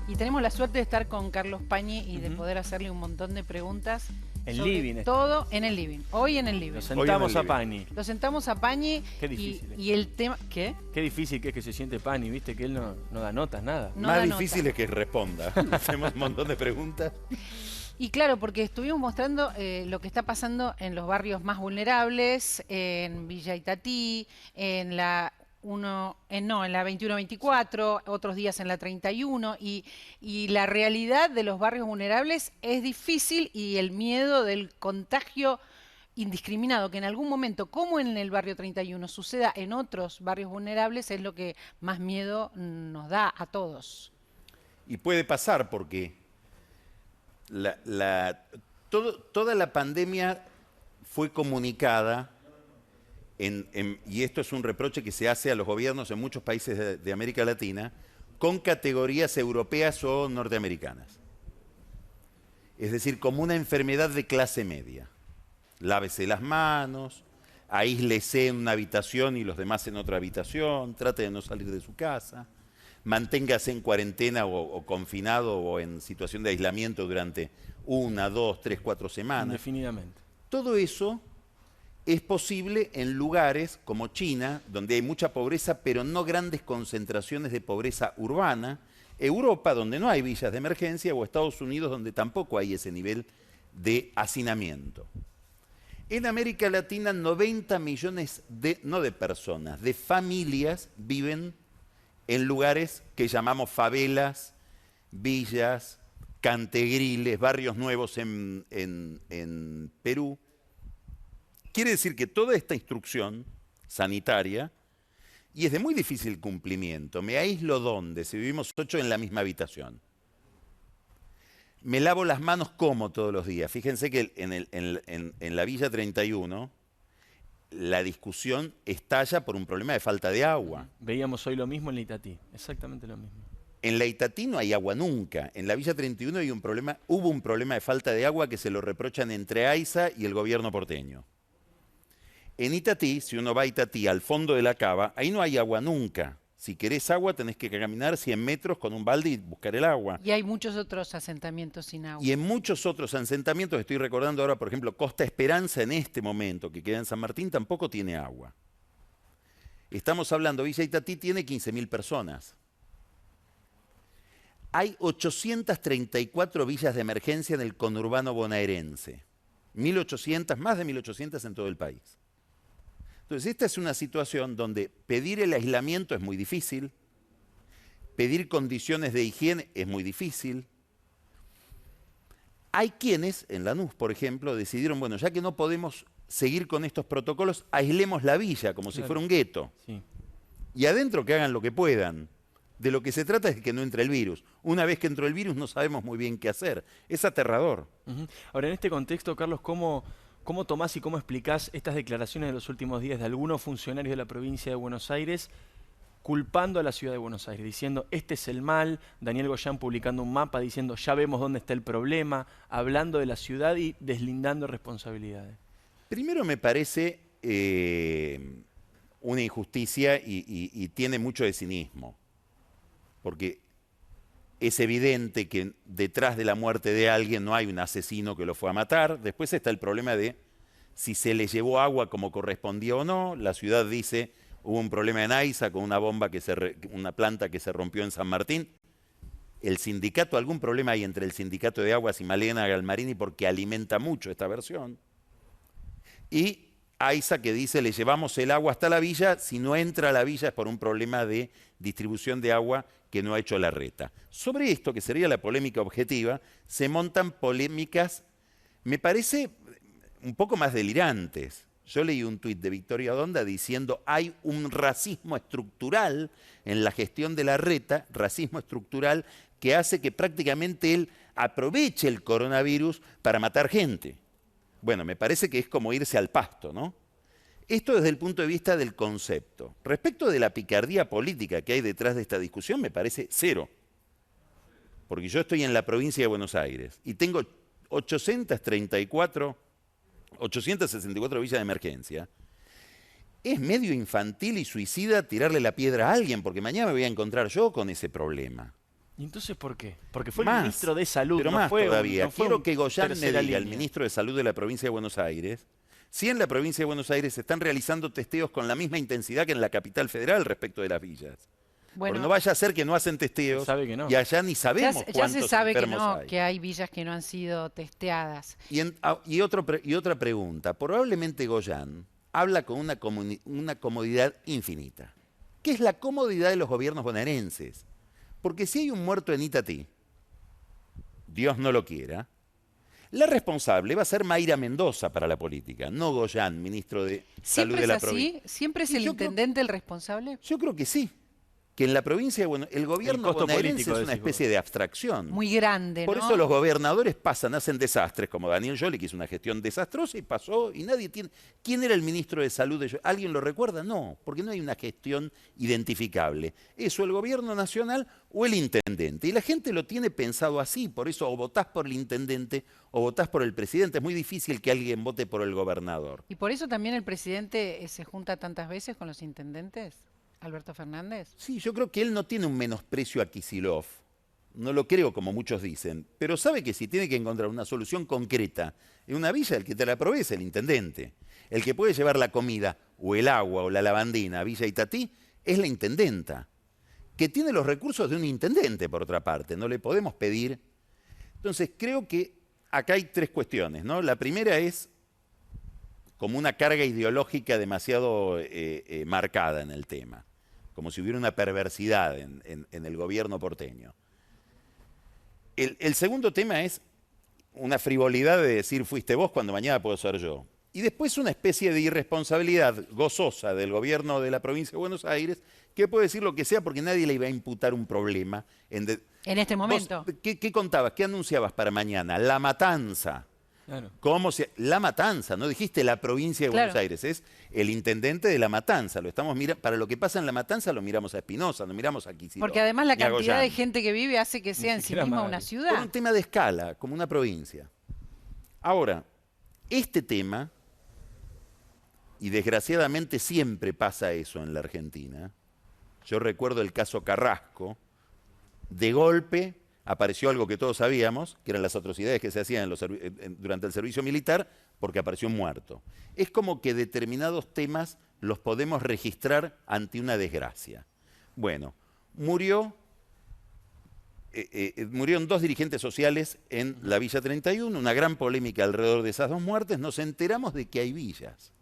Y tenemos la suerte de estar con Carlos Pañi y de poder hacerle un montón de preguntas. El living. Todo en el living. Hoy en el living. Lo sentamos a Pañi. Lo sentamos a Pañi. Qué difícil. Y el tema... ¿Qué? Qué difícil que es que se siente Pañi, viste que él no da notas, nada. No Más da difícil nota. es que responda. Hacemos un montón de preguntas. Y claro, porque estuvimos mostrando lo que está pasando en los barrios más vulnerables, en Villa Itatí, en la 21-24, otros días en la 31, y la realidad de los barrios vulnerables es difícil y el miedo del contagio indiscriminado, que en algún momento, como en el barrio 31, suceda en otros barrios vulnerables, es lo que más miedo nos da a todos. Y puede pasar porque toda la pandemia fue comunicada, y esto es un reproche que se hace a los gobiernos en muchos países de América Latina, con categorías europeas o norteamericanas. Es decir, como una enfermedad de clase media. Lávese las manos, aíslese en una habitación y los demás en otra habitación, trate de no salir de su casa, manténgase en cuarentena o confinado o en situación de aislamiento durante 1, 2, 3, 4 semanas. Indefinidamente. Todo eso es posible en lugares como China, donde hay mucha pobreza, pero no grandes concentraciones de pobreza urbana, Europa, donde no hay villas de emergencia, o Estados Unidos, donde tampoco hay ese nivel de hacinamiento. En América Latina, 90 millones no de personas, de familias viven en lugares que llamamos favelas, villas, cantegriles, barrios nuevos en Perú. Quiere decir que toda esta instrucción sanitaria, y es de muy difícil cumplimiento, me aíslo ¿dónde? Si vivimos 8 en la misma habitación. Me lavo las manos como todos los días. Fíjense que en la Villa 31 la discusión estalla por un problema de falta de agua. Veíamos hoy lo mismo en la Itatí, exactamente lo mismo. En la Itatí no hay agua nunca. En la Villa 31 hubo un problema de falta de agua que se lo reprochan entre AISA y el gobierno porteño. En Itatí, si uno va a Itatí, al fondo de la cava, ahí no hay agua nunca. Si querés agua tenés que caminar 100 metros con un balde y buscar el agua. Y hay muchos otros asentamientos sin agua. Y en muchos otros asentamientos, estoy recordando ahora, por ejemplo, Costa Esperanza en este momento, que queda en San Martín, tampoco tiene agua. Estamos hablando, Villa Itatí tiene 15.000 personas. Hay 834 villas de emergencia en el conurbano bonaerense. 1.800, más de 1.800 en todo el país. Entonces, esta es una situación donde pedir el aislamiento es muy difícil, pedir condiciones de higiene es muy difícil. Hay quienes, en Lanús, por ejemplo, decidieron, bueno, ya que no podemos seguir con estos protocolos, aislemos la villa como si fuera un gueto. Sí. Y adentro que hagan lo que puedan. De lo que se trata es de que no entre el virus. Una vez que entró el virus no sabemos muy bien qué hacer. Es aterrador. Ahora, en este contexto, Carlos, ¿cómo tomás y cómo explicás estas declaraciones de los últimos días de algunos funcionarios de la provincia de Buenos Aires culpando a la ciudad de Buenos Aires, diciendo este es el mal, Daniel Goyán publicando un mapa diciendo ya vemos dónde está el problema, hablando de la ciudad y deslindando responsabilidades? Primero me parece una injusticia y tiene mucho de cinismo, porque es evidente que detrás de la muerte de alguien no hay un asesino que lo fue a matar. Después está el problema de si se le llevó agua como correspondía o no. La ciudad dice hubo un problema en AISA con una bomba una planta que se rompió en San Martín. El sindicato, algún problema hay entre el sindicato de aguas y Malena Galmarini porque alimenta mucho esta versión. Y AISA que dice le llevamos el agua hasta la villa, si no entra a la villa es por un problema de distribución de agua que no ha hecho la reta. Sobre esto, que sería la polémica objetiva, se montan polémicas, me parece, un poco más delirantes. Yo leí un tuit de Victoria Donda diciendo hay un racismo estructural en la gestión de la reta, racismo estructural que hace que prácticamente él aproveche el coronavirus para matar gente. Bueno, me parece que es como irse al pasto, ¿no? Esto desde el punto de vista del concepto. Respecto de la picardía política que hay detrás de esta discusión, me parece cero. Porque yo estoy en la provincia de Buenos Aires y tengo 864 864 villas de emergencia, es medio infantil y suicida tirarle la piedra a alguien, porque mañana me voy a encontrar yo con ese problema. ¿Y entonces por qué? Porque fue el Más, ministro de Salud, pero no más fue todavía. no fue Quiero un que Goyán me tercera diga, el línea. ministro de Salud de la provincia de Buenos Aires, si en la provincia de Buenos Aires se están realizando testeos con la misma intensidad que en la capital federal respecto de las villas. Porque no Bueno, vaya a ser que no hacen testeos Se sabe que no. y allá ni ya, sabemos ya se cuántos sabe que enfermos no, hay. que hay villas que no han sido testeadas. Y otra pregunta. Probablemente Goyán habla con una comodidad infinita. ¿Qué es la comodidad de los gobiernos bonaerenses? Porque si hay un muerto en Itatí, Dios no lo quiera, la responsable va a ser Mayra Mendoza para la política, no Goyán, ministro de Salud ¿Siempre de es la así? provincia. ¿Siempre es Y el yo creo- intendente el responsable? Yo creo que sí. Que en la provincia de el gobierno costo bonaerense político, es una decís vos. especie de abstracción. Muy grande, Por ¿no? eso los gobernadores hacen desastres, como Daniel Scioli, que hizo una gestión desastrosa y pasó, y nadie tiene... ¿Quién era el ministro de Salud de Scioli? ¿Alguien lo recuerda? No, porque no hay una gestión identificable. Eso el gobierno nacional o el intendente. Y la gente lo tiene pensado así, por eso o votás por el intendente o votás por el presidente. Es muy difícil que alguien vote por el gobernador. ¿Y por eso también el presidente se junta tantas veces con los intendentes? ¿Alberto Fernández? Sí, yo creo que él no tiene un menosprecio a Kicillof. No lo creo como muchos dicen, pero sabe que si tiene que encontrar una solución concreta en una villa, el que te la provee es el intendente. El que puede llevar la comida o el agua o la lavandina a Villa Itatí es la intendenta, que tiene los recursos de un intendente, por otra parte. No le podemos pedir. Entonces, creo que acá hay tres cuestiones, ¿no? La primera es como una carga ideológica demasiado marcada en el tema, como si hubiera una perversidad en el gobierno porteño. El segundo tema es una frivolidad de decir fuiste vos cuando mañana puedo ser yo. Y después una especie de irresponsabilidad gozosa del gobierno de la provincia de Buenos Aires, que puede decir lo que sea porque nadie le iba a imputar un problema. En este momento. ¿Qué contabas? ¿Qué anunciabas para mañana? La matanza. Claro. La Matanza, no dijiste la provincia de Buenos Claro. Aires, es el intendente de La Matanza. Lo estamos para lo que pasa en La Matanza lo miramos a Espinosa, no miramos a Kicillof. Porque además la ni a cantidad de Goyán. gente que vive hace que sea en sí siquiera misma Magri. una Por ciudad. un tema de escala, como una provincia. Ahora, este tema, y desgraciadamente siempre pasa eso en la Argentina, yo recuerdo el caso Carrasco, de golpe apareció algo que todos sabíamos, que eran las atrocidades que se hacían durante el servicio militar, porque apareció un muerto. Es como que determinados temas los podemos registrar ante una desgracia. Bueno, murieron dos dirigentes sociales en la Villa 31, una gran polémica alrededor de esas dos muertes. Nos enteramos de que hay villas,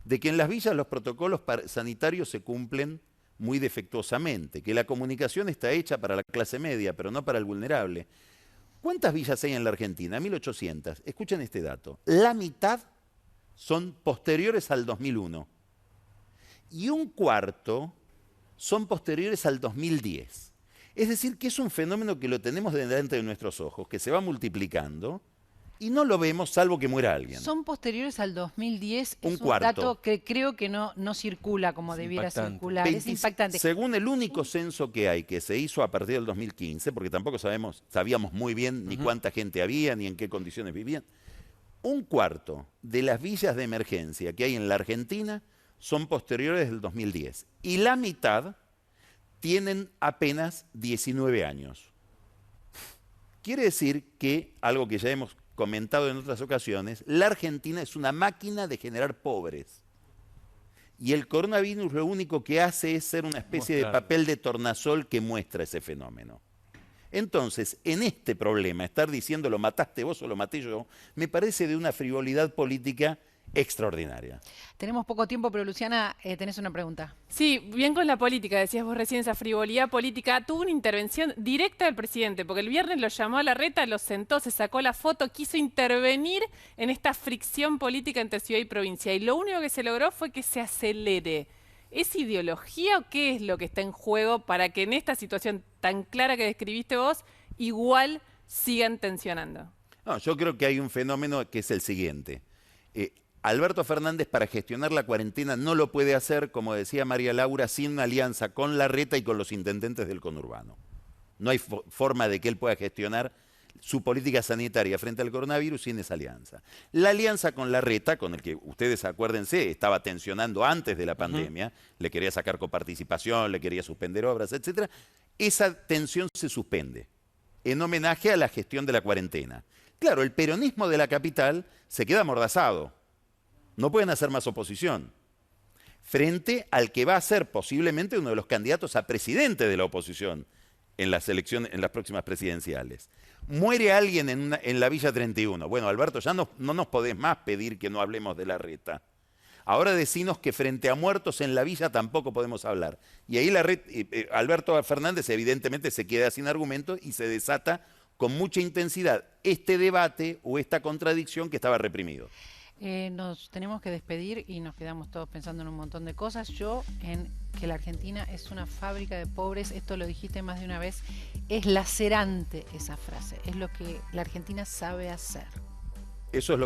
de que en las villas los protocolos sanitarios se cumplen muy defectuosamente, que la comunicación está hecha para la clase media, pero no para el vulnerable. ¿Cuántas villas hay en la Argentina? 1.800. Escuchen este dato. La mitad son posteriores al 2001 y un cuarto son posteriores al 2010. Es decir, que es un fenómeno que lo tenemos delante de nuestros ojos, que se va multiplicando y no lo vemos salvo que muera alguien. Son posteriores al 2010. Un Es un cuarto. dato que creo que no circula como Es debiera impactante. circular. Es impactante. Según el único censo que hay, que se hizo a partir del 2015, porque tampoco sabíamos muy bien ni cuánta gente había, ni en qué condiciones vivían, un cuarto de las villas de emergencia que hay en la Argentina son posteriores del 2010. Y la mitad tienen apenas 19 años. Quiere decir que, algo que ya hemos comentado en otras ocasiones, la Argentina es una máquina de generar pobres. Y el coronavirus lo único que hace es ser una especie de Mostrarlo. papel de tornasol que muestra ese fenómeno. Entonces, en este problema, estar diciendo lo mataste vos o lo maté yo, me parece de una frivolidad política extraordinaria. Tenemos poco tiempo, pero Luciana, tenés una pregunta. Sí, bien con la política, decías vos recién, esa frivolidad política. Tuvo una intervención directa del presidente, porque el viernes lo llamó a Larreta, lo sentó, se sacó la foto, quiso intervenir en esta fricción política entre ciudad y provincia. Y lo único que se logró fue que se acelere. ¿Es ideología o qué es lo que está en juego para que en esta situación tan clara que describiste vos, igual sigan tensionando? No, yo creo que hay un fenómeno que es el siguiente. Alberto Fernández, para gestionar la cuarentena, no lo puede hacer, como decía María Laura, sin una alianza con Larreta y con los intendentes del conurbano. No hay forma de que él pueda gestionar su política sanitaria frente al coronavirus sin esa alianza. La alianza con Larreta, con el que ustedes acuérdense, estaba tensionando antes de la pandemia, le quería sacar coparticipación, le quería suspender obras, etcétera, esa tensión se suspende en homenaje a la gestión de la cuarentena. Claro, el peronismo de la capital se queda amordazado. No pueden hacer más oposición frente al que va a ser posiblemente uno de los candidatos a presidente de la oposición en las elecciones, en las próximas presidenciales. Muere alguien en la Villa 31. Bueno, Alberto, ya no nos podés más pedir que no hablemos de Larreta. Ahora decinos que frente a muertos en la villa tampoco podemos hablar. Y ahí Alberto Fernández evidentemente se queda sin argumentos y se desata con mucha intensidad este debate o esta contradicción que estaba reprimido. Nos tenemos que despedir y nos quedamos todos pensando en un montón de cosas. Yo en que la Argentina es una fábrica de pobres, esto lo dijiste más de una vez, es lacerante esa frase, es lo que la Argentina sabe hacer. Eso es lo que